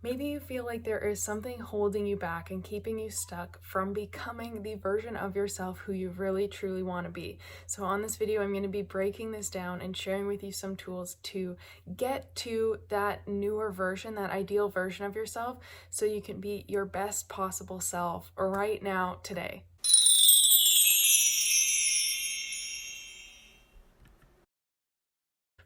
Maybe you feel like there is something holding you back and keeping you stuck from becoming the version of yourself who you really truly want to be. So on this video, I'm going to be breaking this down and sharing with you some tools to get to that newer version, that ideal version of yourself, so you can be your best possible self right now, today.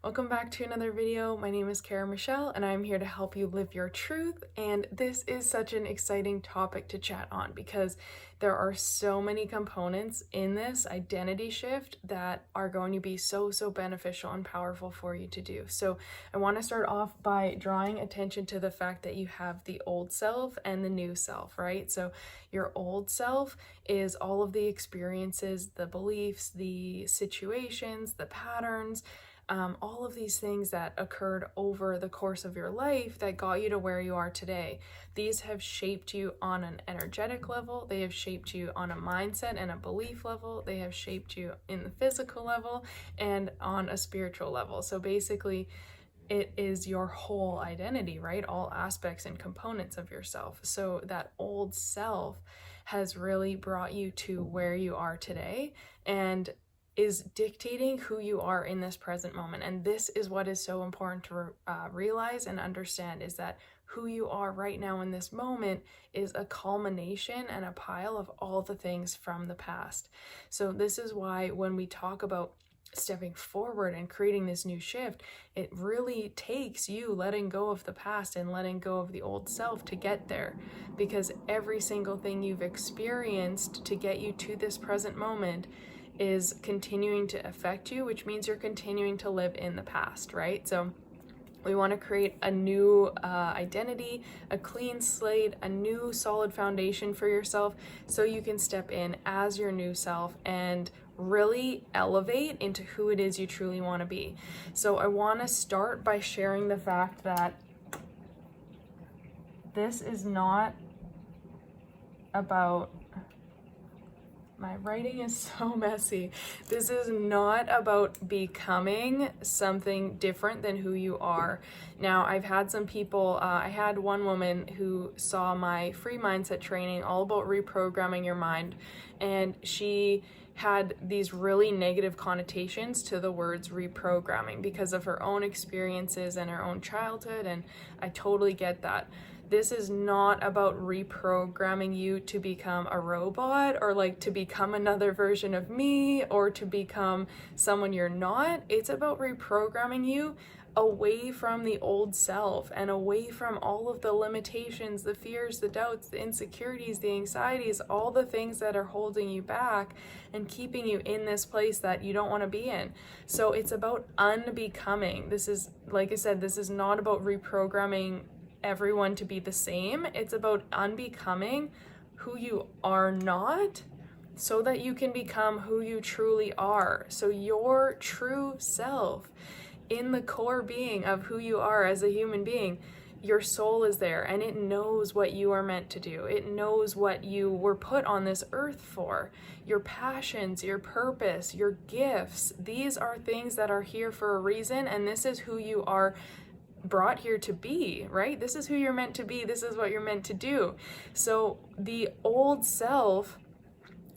Welcome back to another video. My name is Kara Michelle and I'm here to help you live your truth. And this is such an exciting topic to chat on because there are so many components in this identity shift that are going to be so beneficial and powerful for you to do. So I want to start off by drawing attention to the fact that you have the old self and the new self, right? So your old self is all of the experiences, the beliefs, the situations, the patterns, all of these things that occurred over the course of your life that got you to where you are today. These have shaped you on an energetic level, they have shaped you on a mindset and a belief level, they have shaped you in the physical level and on a spiritual level. So basically, it is your whole identity, right? All aspects and components of yourself. So that old self has really brought you to where you are today and is dictating who you are in this present moment. And this is what is so important to realize and understand, is that who you are right now in this moment is a culmination and a pile of all the things from the past. So this is why when we talk about stepping forward and creating this new shift, it really takes you letting go of the past and letting go of the old self to get there, because every single thing you've experienced to get you to this present moment is continuing to affect you, which means you're continuing to live in the past, right? So we want to create a new identity, a clean slate, a new solid foundation for yourself so you can step in as your new self and really elevate into who it is you truly want to be. So I want to start by sharing the fact that this is not about... My writing is so messy. This is not about becoming something different than who you are. Now, I've had some people, I had one woman who saw my free mindset training all about reprogramming your mind, and she had these really negative connotations to the words reprogramming because of her own experiences and her own childhood, and I totally get that. This is not about reprogramming you to become a robot or like to become another version of me or to become someone you're not. It's about reprogramming you away from the old self and away from all of the limitations, the fears, the doubts, the insecurities, the anxieties, all the things that are holding you back and keeping you in this place that you don't want to be in. So it's about unbecoming. This is, like I said, this is not about reprogramming everyone to be the same. It's about unbecoming who you are not so that you can become who you truly are. So your true self, in the core being of who you are as a human being, your soul is there and it knows what you are meant to do. It knows what you were put on this earth for. Your passions, your purpose, your gifts, these are things that are here for a reason, and this is who you are brought here to be, right? This is who you're meant to be. This is what you're meant to do. So the old self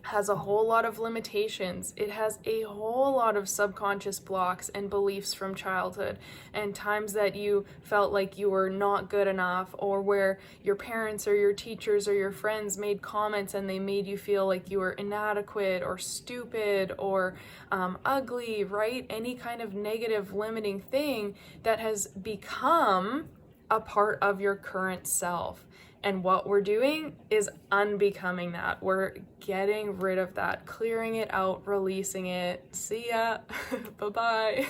has a whole lot of limitations. It has a whole lot of subconscious blocks and beliefs from childhood and times that you felt like you were not good enough, or where your parents or your teachers or your friends made comments and they made you feel like you were inadequate or stupid or ugly, right? Any kind of negative limiting thing that has become a part of your current self. And what we're doing is unbecoming that. We're getting rid of that, clearing it out, releasing it. See ya, bye-bye,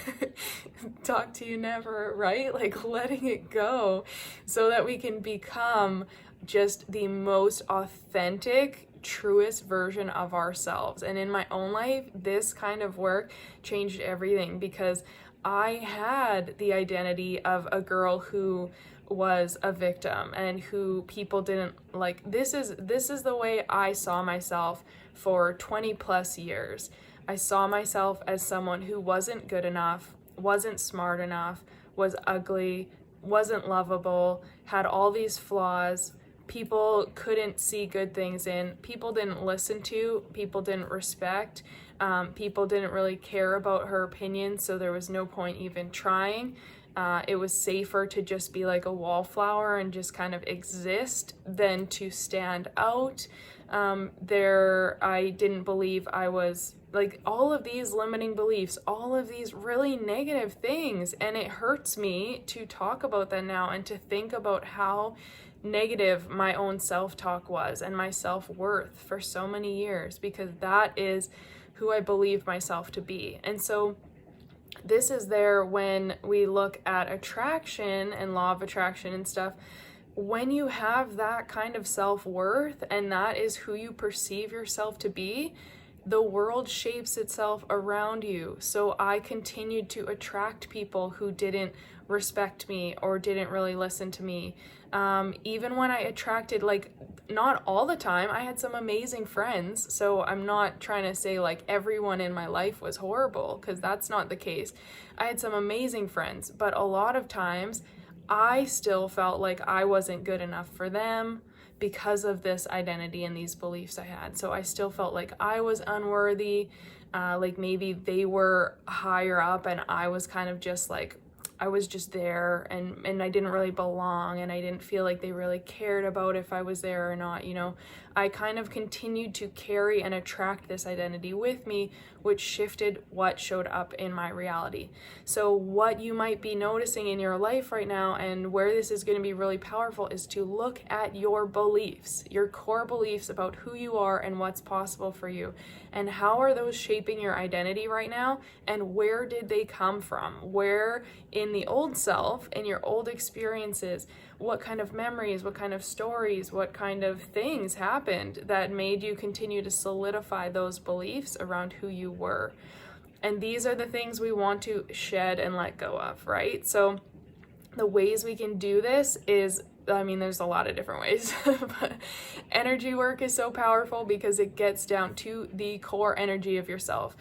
talk to you never, right? Like letting it go so that we can become just the most authentic, truest version of ourselves. And in my own life, this kind of work changed everything, because I had the identity of a girl who was a victim and who people didn't like. This is the way I saw myself for 20 plus years. I saw myself as someone who wasn't good enough, wasn't smart enough, was ugly, wasn't lovable, had all these flaws, people couldn't see good things in, people didn't listen to, people didn't respect, people didn't really care about her opinion, so there was no point even trying. It was safer to just be like a wallflower and just kind of exist than to stand out. I didn't believe I was, like, all of these limiting beliefs, all of these really negative things, and it hurts me to talk about that now and to think about how negative my own self-talk was and my self-worth for so many years, because that is who I believe myself to be. And so this is there when we look at attraction and law of attraction and stuff. When you have that kind of self-worth and that is who you perceive yourself to be, the world shapes itself around you. So I continued to attract people who didn't respect me or didn't really listen to me. Even when I attracted, like, not all the time, I had some amazing friends. So I'm not trying to say like everyone in my life was horrible, because that's not the case. I had some amazing friends, but a lot of times I still felt like I wasn't good enough for them because of this identity and these beliefs I had. So I still felt like I was unworthy, like maybe they were higher up and I was kind of just like, I was just there, and I didn't really belong, and I didn't feel like they really cared about if I was there or not, you know. I kind of continued to carry and attract this identity with me, which shifted what showed up in my reality. So what you might be noticing in your life right now, and where this is going to be really powerful, is to look at your beliefs, your core beliefs about who you are and what's possible for you, and how are those shaping your identity right now, and where did they come from? Where in the old self, in your old experiences, what kind of memories, what kind of stories, what kind of things happened that made you continue to solidify those beliefs around who you were? And these are the things we want to shed and let go of, right? So the ways we can do this is, I mean, there's a lot of different ways, but energy work is so powerful because it gets down to the core energy of yourself.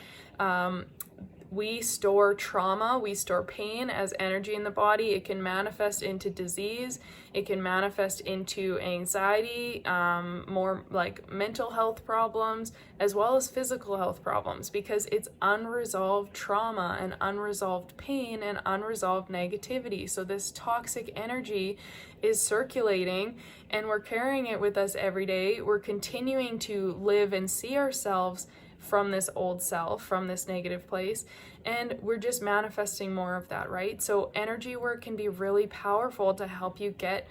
We store trauma, we store pain as energy in the body. It can manifest into disease. It can manifest into anxiety, more like mental health problems, as well as physical health problems, because it's unresolved trauma and unresolved pain and unresolved negativity. So this toxic energy is circulating and we're carrying it with us every day. We're continuing to live and see ourselves from this old self, from this negative place, and we're just manifesting more of that, right? So energy work can be really powerful to help you get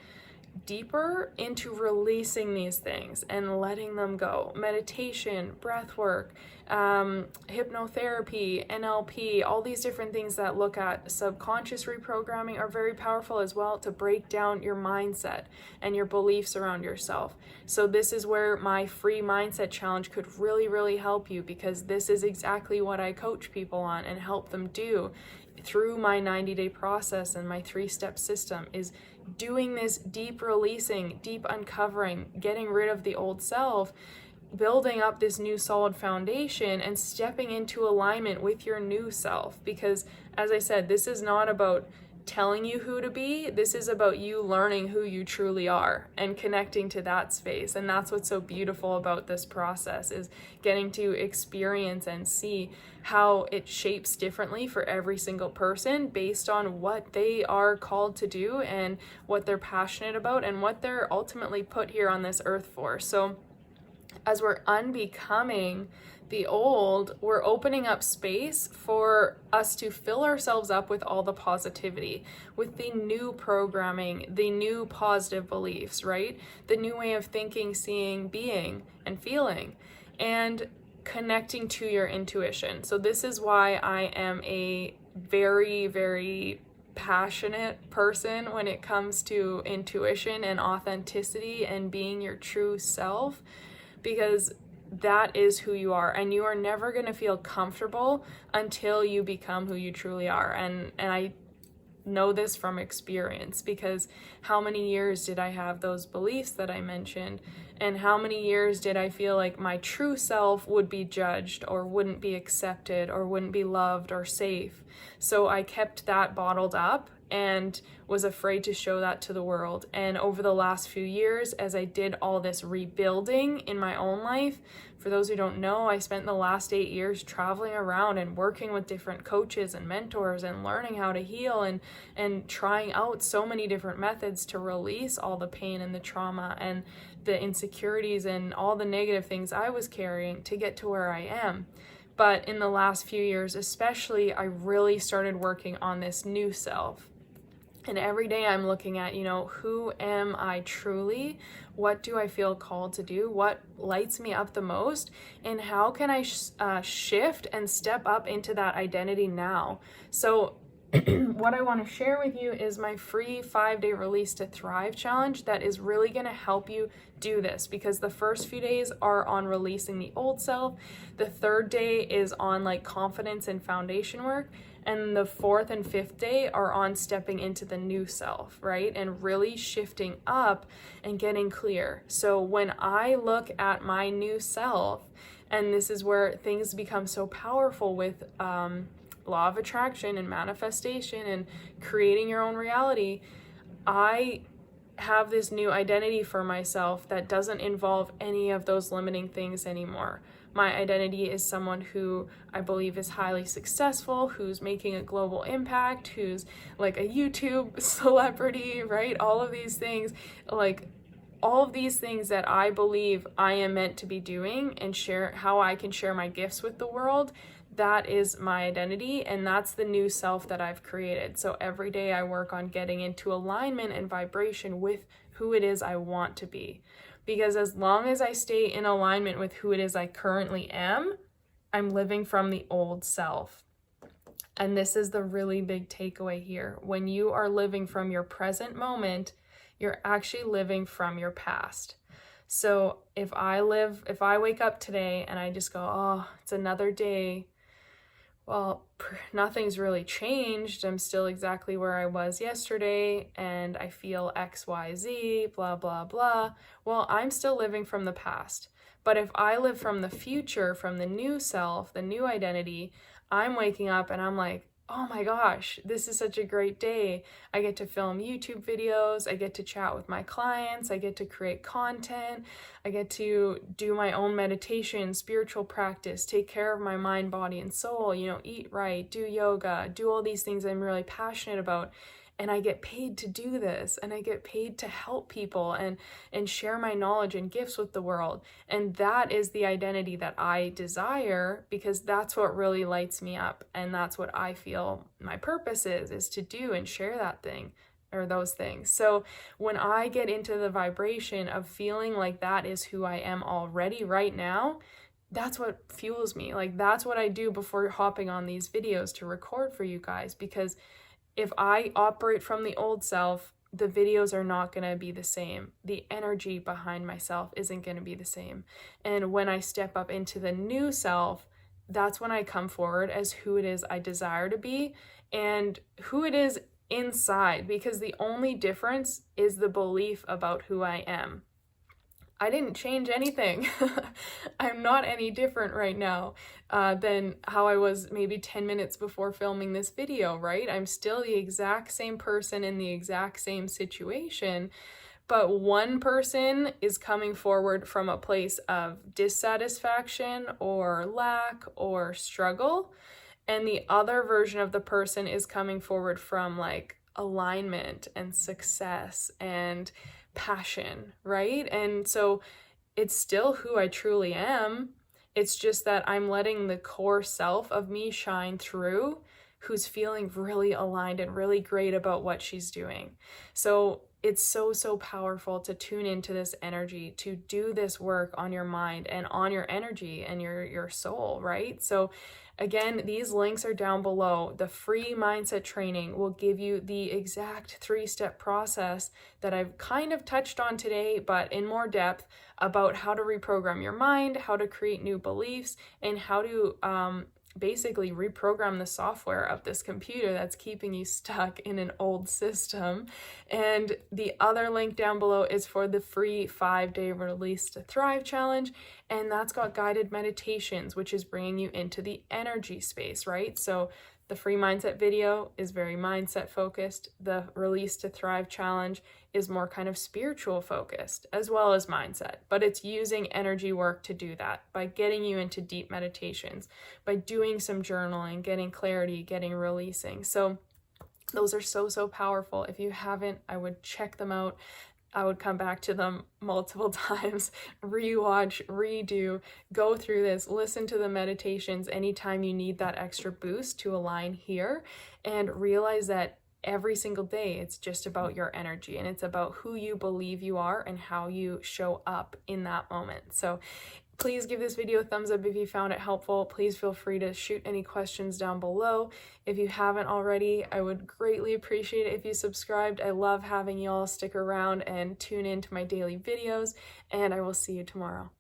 deeper into releasing these things and letting them go. Meditation, breath work, hypnotherapy, NLP, all these different things that look at subconscious reprogramming are very powerful as well to break down your mindset and your beliefs around yourself. So this is where my free mindset challenge could really, really help you, because this is exactly what I coach people on and help them do through my 90-day process and my 3-step system, is doing this deep releasing, deep uncovering, getting rid of the old self, building up this new solid foundation and stepping into alignment with your new self. Because as I said, this is not about telling you who to be. This is about you learning who you truly are and connecting to that space. And that's what's so beautiful about this process, is getting to experience and see how it shapes differently for every single person based on what they are called to do and what they're passionate about and what they're ultimately put here on this earth for. So as we're unbecoming the old, we're opening up space for us to fill ourselves up with all the positivity, with the new programming, the new positive beliefs, right? The new way of thinking, seeing, being, and feeling, and connecting to your intuition. So this is why I am a very, very passionate person when it comes to intuition and authenticity and being your true self, because that is who you are, and you are never going to feel comfortable until you become who you truly are. And I know this from experience, because how many years did I have those beliefs that I mentioned, and how many years did I feel like my true self would be judged or wouldn't be accepted or wouldn't be loved or safe? So I kept that bottled up and was afraid to show that to the world. And over the last few years, as I did all this rebuilding in my own life, for those who don't know, I spent the last 8 years traveling around and working with different coaches and mentors and learning how to heal and trying out so many different methods to release all the pain and the trauma and the insecurities and all the negative things I was carrying to get to where I am. But in the last few years especially, I really started working on this new self. And every day I'm looking at, who am I truly? What do I feel called to do? What lights me up the most? And how can I shift and step up into that identity now? So what I want to share with you is my free 5-day Release to Thrive challenge that is really going to help you do this, because the first few days are on releasing the old self. The third day is on confidence and foundation work. And the fourth and fifth day are on stepping into the new self, right? And really shifting up and getting clear. So when I look at my new self, and this is where things become so powerful with law of attraction and manifestation and creating your own reality, I have this new identity for myself that doesn't involve any of those limiting things anymore. My identity is someone who I believe is highly successful, who's making a global impact, who's like a YouTube celebrity, right? All of these things that I believe I am meant to be doing and share how I can share my gifts with the world. That is my identity, and that's the new self that I've created. So every day I work on getting into alignment and vibration with who it is I want to be. Because as long as I stay in alignment with who it is I currently am, I'm living from the old self. And this is the really big takeaway here. When you are living from your present moment, you're actually living from your past. So if I wake up today and I just go, oh, it's another day, well, nothing's really changed. I'm still exactly where I was yesterday, and I feel X, Y, Z, blah, blah, blah. Well, I'm still living from the past. But if I live from the future, from the new self, the new identity, I'm waking up and I'm like, oh my gosh, this is such a great day. I get to film YouTube videos. I get to chat with my clients. I get to create content. I get to do my own meditation, spiritual practice, take care of my mind, body, and soul, eat right, do yoga, do all these things I'm really passionate about. And I get paid to do this, and I get paid to help people and share my knowledge and gifts with the world. And that is the identity that I desire, because that's what really lights me up. And that's what I feel my purpose is to do and share that thing or those things. So when I get into the vibration of feeling like that is who I am already right now, that's what fuels me. That's what I do before hopping on these videos to record for you guys, because if I operate from the old self, the videos are not going to be the same. The energy behind myself isn't going to be the same. And when I step up into the new self, that's when I come forward as who it is I desire to be and who it is inside, because the only difference is the belief about who I am. I didn't change anything. I'm not any different right now than how I was maybe 10 minutes before filming this video, right? I'm still the exact same person in the exact same situation, but one person is coming forward from a place of dissatisfaction or lack or struggle, and the other version of the person is coming forward from alignment and success and passion, right? And so it's still who I truly am. It's just that I'm letting the core self of me shine through, who's feeling really aligned and really great about what she's doing. So it's so powerful to tune into this energy, to do this work on your mind and on your energy and your soul, right? So again, these links are down below. The free mindset training will give you the exact 3-step process that I've kind of touched on today, but in more depth, about how to reprogram your mind, how to create new beliefs, and how to basically reprogram the software of this computer that's keeping you stuck in an old system. And the other link down below is for the free 5-day Release to Thrive challenge, and that's got guided meditations, which is bringing you into the energy space, right? So The free mindset video is very mindset focused. The Release to Thrive challenge is more kind of spiritual focused as well as mindset, but it's using energy work to do that by getting you into deep meditations, by doing some journaling, getting clarity, getting releasing. So those are so powerful. If you haven't, I would check them out. I would come back to them multiple times, rewatch, redo, go through this, listen to the meditations anytime you need that extra boost to align here, and realize that every single day it's just about your energy and it's about who you believe you are and how you show up in that moment. So please give this video a thumbs up if you found it helpful. Please feel free to shoot any questions down below. If you haven't already, I would greatly appreciate it if you subscribed. I love having y'all stick around and tune in to my daily videos, and I will see you tomorrow.